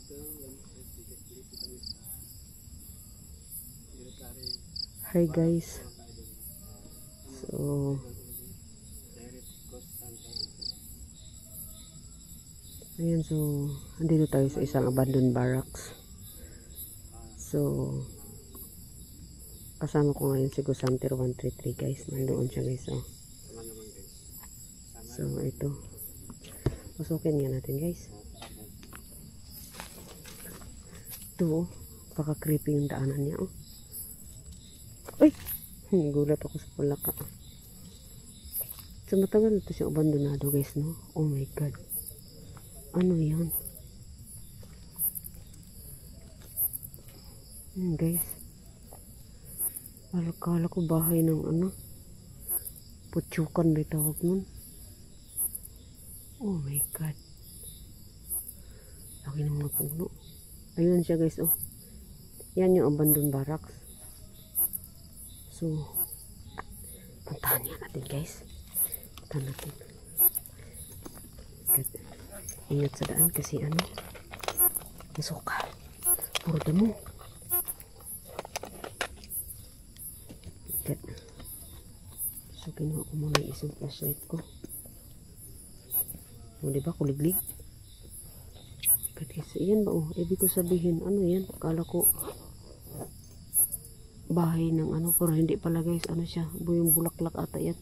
Hi guys. So ayan, so andito tayo sa isang abandoned barracks. So kasama ko ngayon si Gusanter 133 guys. Nandoon siya guys. So ito. Pasukin nga natin guys. Ito, baka creepy yung daanan niya. Ay! Gulat ako sa palaka. So matagal ito siyang abandonado guys, no? Oh my god. Ano yan? Guys. Akala ko bahay ng ano? Putsukan may tawag nun. Oh my god. Laki ng mga puno. Ayun siya guys, oh. Yan yung abandoned barracks. So, puntahan niya natin guys. Puntahan natin. Ingat sa daan kasi ano, masuka. Puro damo. So, kinuha ko muna yung isang flashlight ko. O, diba? Kuliglig. So, yan ba? Oh, ibig ko sabihin, ano yan? Akala ko bahay ng ano, pero hindi pala guys, ano siya, yung bulaklak ata yan.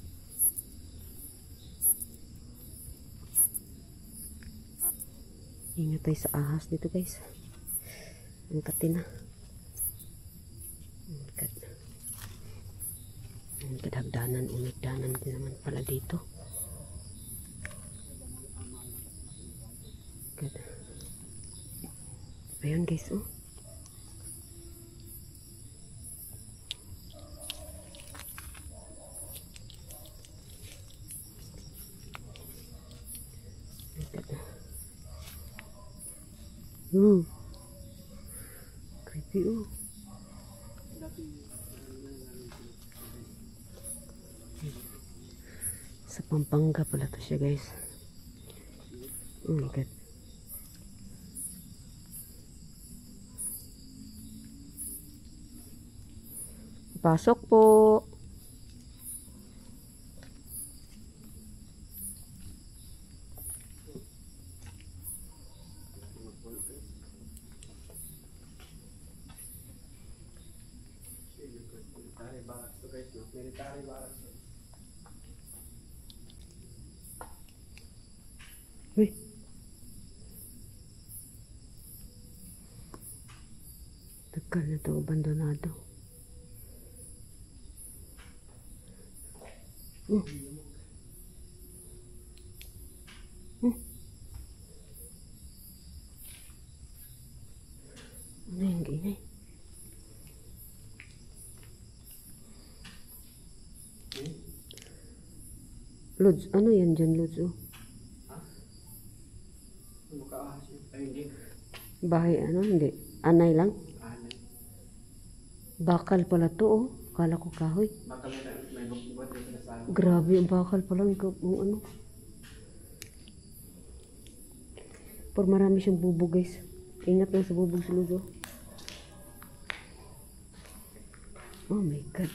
Ingat tayo sa ahas dito guys. Ang katina. Ang kadagdanan, umigdanan din naman pala dito. Ayan guys, oh. Creepy, oh. Sa Pampanga pala to siya guys. Oh my god. Pasok po. Military barracks. Uy. Tagal na ito abandonado. Ano yung gini? Lods, ano yan dyan, Lods? Oh? Bahay, ano? Hindi. Anay lang? Anay. Bakal pala to, oh. Kala ko kahoy. Bakal may bukbot dito na sa... Grabe, ang bakal pala. Ang ano. Por marami siyang bubog, guys. Ingat lang sa bubog sa Lods, oh. Oh my god.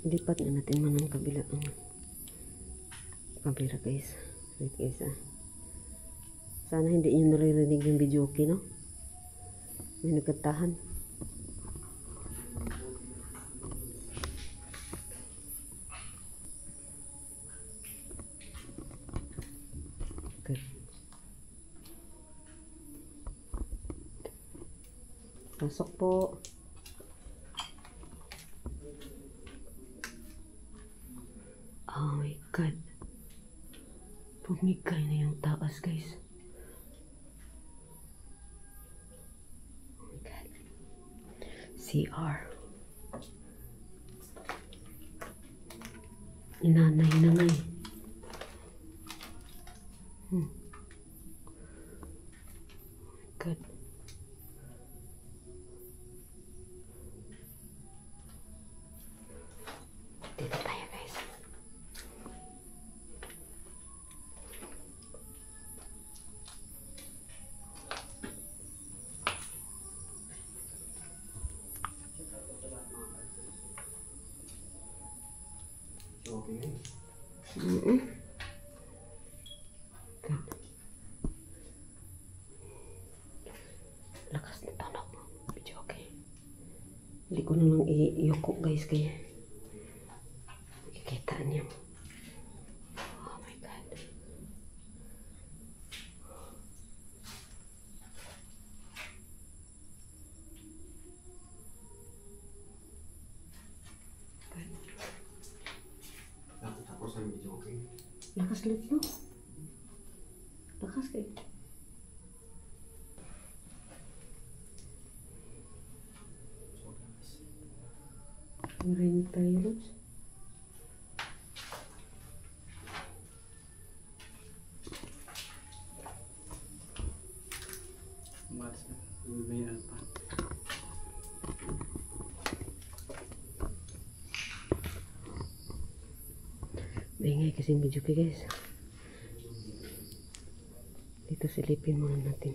Lipat na natin man ang kabila ang camera guys. Wait guys Sana hindi nyo naririnig yung video okay, no? May nagkatahan. Okay. Pasok po. Oh my god. Pumigay na yung taas guys. Oh my god. CR. Inanay na nga eh. Oh my god. Mm-mm. Lakas na tunog. Medyo okay. Hindi ko na lang i-yuko guys kaya makikita niyo. Oh my God. Tapos ang medyo okay. Lakas lang no? Lakas kayo. Marinig tayo, Lods. Umalis na. Umibayan pa. Maingay kasi medyo guys. Dito silipin muna natin.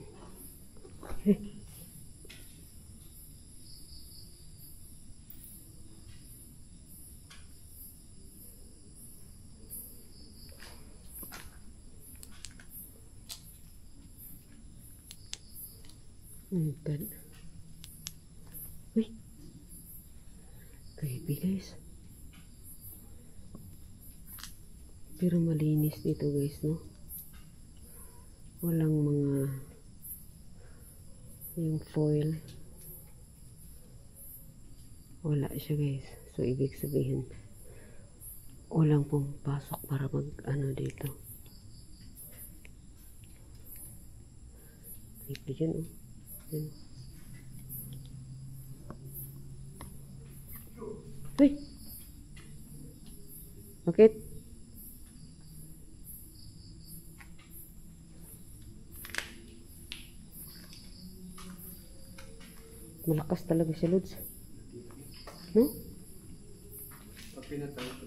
God. Uy. Creepy guys. Pero malinis dito guys, no? Walang mga yung foil. Wala siya guys. So, ibig sabihin walang pong pasok para mag ano dito. Creepy dyan, oh. Yan. Uy! Bakit? Malakas talaga si Lods. No? Pag pinatay ito,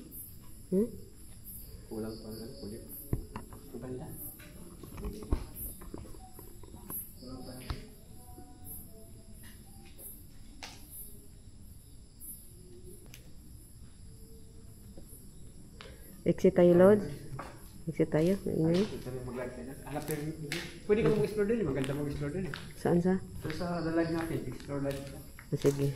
Hmm? kulang pa lang kulit. Banda. Kulang pa lang. Exit tayo, Lods. Exit tayo. Ingay. Ito rin mag-live tayo. Hanapin. Pwede ka mag-explore din. Maganda mag-explore din. Saan sa? So sa live natin, explore live. Sige.